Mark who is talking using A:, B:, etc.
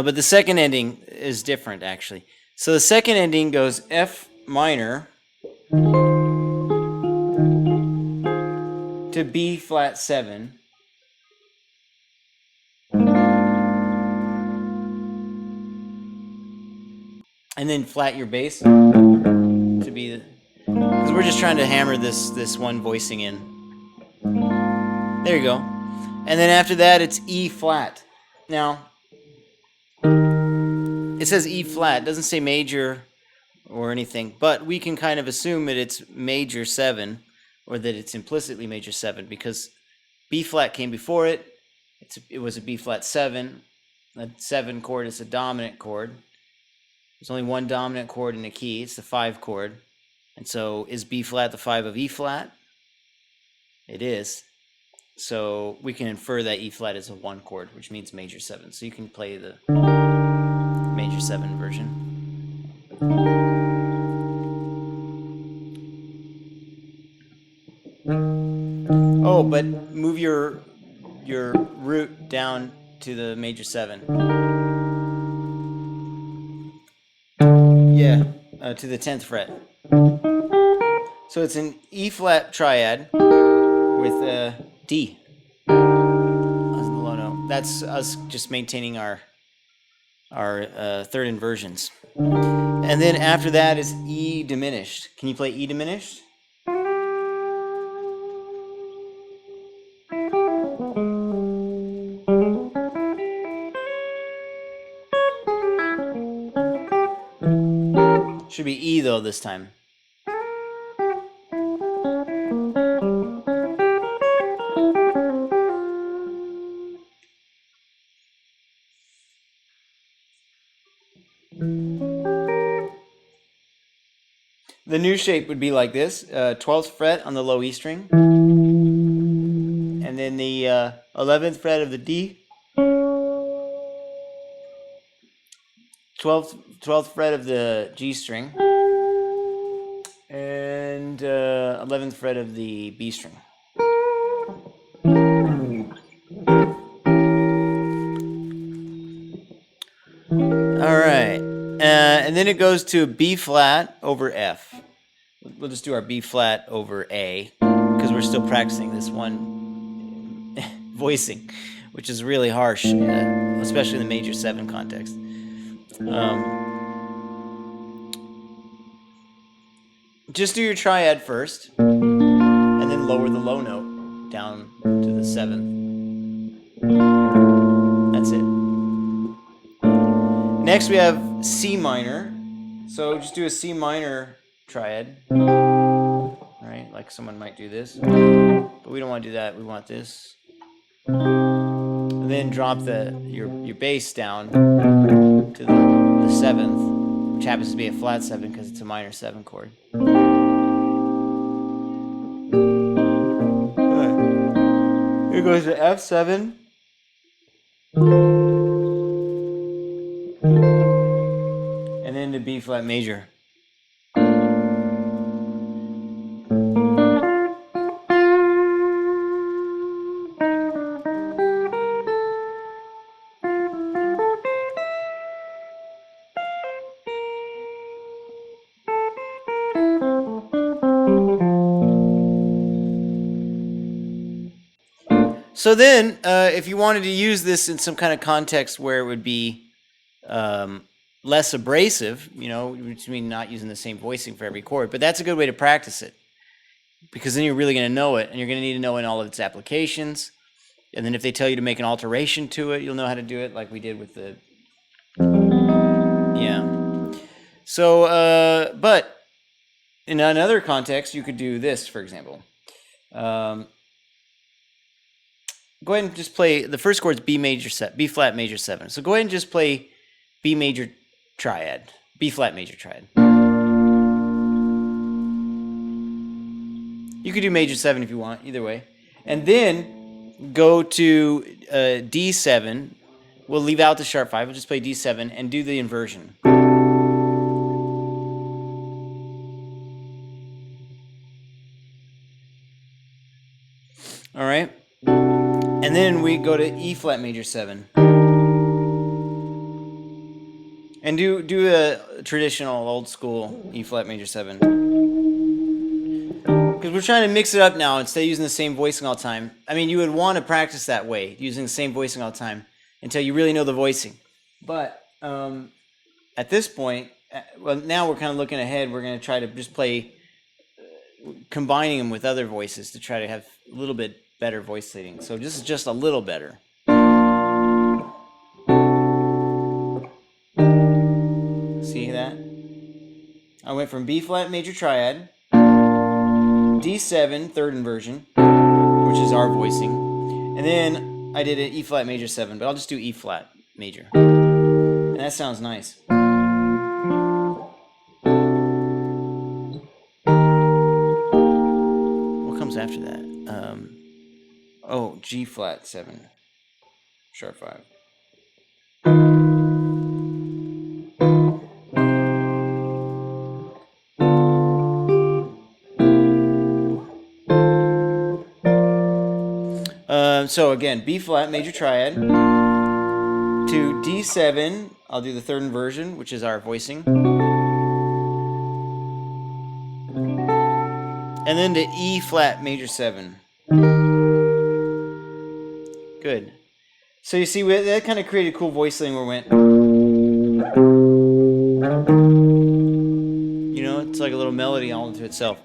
A: But the second ending is different, actually. So the second ending goes F minor to B flat 7. And then flat your bass to be the... Because we're just trying to hammer this one voicing in. There you go. And then after that, it's E flat. Now, it says E flat. It doesn't say major or anything, but we can kind of assume that it's major 7, or that it's implicitly major 7, because B flat came before it. It was a B flat 7. That 7 chord is a dominant chord. There's only one dominant chord in a key. It's the 5 chord. And so is B flat the 5 of E flat? It is. So we can infer that E flat is a 1 chord, which means major 7. So you can play the major 7 version. Oh, but move your root down to the major 7. Yeah, to the 10th fret. So it's an E flat triad with a D as the low note. That's us just maintaining our third inversions. And then after that is E diminished. Can you play E diminished? Should be E though this time. The new shape would be like this: 12th fret on the low E string, and then the 11th fret of the D, 12th fret of the G string, and 11th fret of the B string. All right, and then it goes to B flat over F. We'll just do our B flat over A, because we're still practicing this one voicing, which is really harsh, especially in the major 7 context. Just do your triad first, and then lower the low note down to the 7th. That's it. Next we have C minor. So just do a C minor triad. Right, like someone might do this. But we don't want to do that. We want this. And then drop your bass down to the 7th, which happens to be a flat 7 because it's a minor 7 chord. Here goes to F7. And then to B flat major. So then, if you wanted to use this in some kind of context where it would be less abrasive, which means not using the same voicing for every chord, but that's a good way to practice it, because then you're really going to know it, and you're going to need to know in all of its applications. And then if they tell you to make an alteration to it, you'll know how to do it, like we did with the... Yeah. So, but in another context, you could do this, for example. Go ahead and just play, the first chord's B flat major 7. So go ahead and just play B major triad, B flat major triad. You could do major 7 if you want, either way. And then go to D7. We'll leave out the sharp 5. We'll just play D7 and do the inversion. All right. And then we go to E flat major 7. And do a traditional old school E flat major 7. Because we're trying to mix it up now instead of using the same voicing all the time. I mean, you would want to practice that way, using the same voicing all the time, until you really know the voicing. But at this point, well, now we're kind of looking ahead. We're going to try to just play, combining them with other voices to try to have a little bit better voice leading. So this is just a little better. See that? I went from B flat major triad, D7 third inversion, which is our voicing, and then I did an E flat major 7, but I'll just do E flat major. And that sounds nice. What comes after that? Oh, G flat 7, sharp 5. So again, B flat major triad to D7. I'll do the third inversion, which is our voicing, and then to E flat major 7. Good. So you see, that kind of created a cool voice thing where it went, you know, it's like a little melody all into itself.